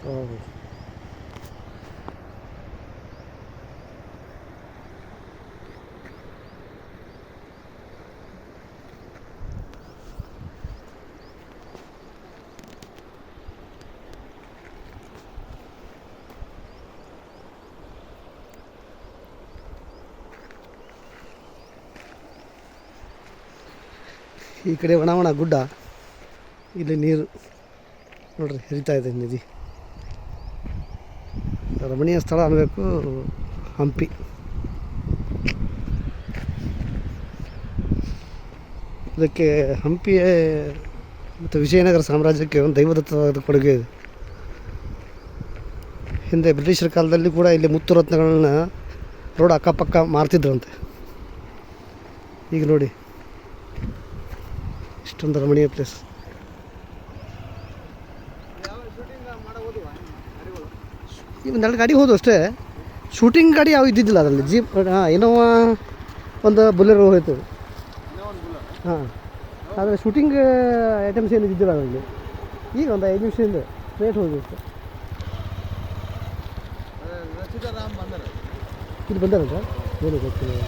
ಹೌದು. ಈ ಕಡೆ ಒಣ ಗುಡ್ಡ, ಇಲ್ಲಿ ನೀರು ನೋಡ್ರಿ ಹರಿತಾ ಇದೆ ನದಿ. ರಮಣೀಯ ಸ್ಥಳ ಅನ್ನಬೇಕು ಹಂಪಿ. ಇದಕ್ಕೆ ಹಂಪಿ ಮತ್ತು ವಿಜಯನಗರ ಸಾಮ್ರಾಜ್ಯಕ್ಕೆ ಒಂದು ದೈವದತ್ತವಾದ ಕೊಡುಗೆ ಇದೆ. ಹಿಂದೆ ಬ್ರಿಟಿಷರ ಕಾಲದಲ್ಲಿ ಕೂಡ ಇಲ್ಲಿ ಮುತ್ತು ರತ್ನಗಳನ್ನ ರೋಡ್ ಅಕ್ಕಪಕ್ಕ ಮಾರ್ತಿದ್ರಂತೆ. ಈಗ ನೋಡಿ ಇಷ್ಟೊಂದು ರಮಣೀಯ ಪ್ಲೇಸ್. ಈ ಒಂದೆರಡು ಗಾಡಿ ಹೋದು ಅಷ್ಟೇ, ಶೂಟಿಂಗ್ ಗಾಡಿ ಯಾವ ಇದ್ದಿದ್ದಿಲ್ಲ ಅದರಲ್ಲಿ. ಜೀಪ್, ಇನೋವಾ, ಒಂದು ಬುಲೆರೋ ಹೋಯ್ತು. ಹಾಂ, ಆದರೆ ಶೂಟಿಂಗ್ ಐಟಮ್ಸ್ ಏನು ಇದ್ದಿದ್ದಿಲ್ಲ ಅದರಲ್ಲಿ. ಈಗ ಒಂದು 5 ನಿಮಿಷದಿಂದ ಸ್ಟ್ರೇಟ್ ಹೋಗಿತ್ತು. ಇಲ್ಲಿ ಬಂದಾರಂತ ಏನು ಗೊತ್ತಿಲ್ಲ.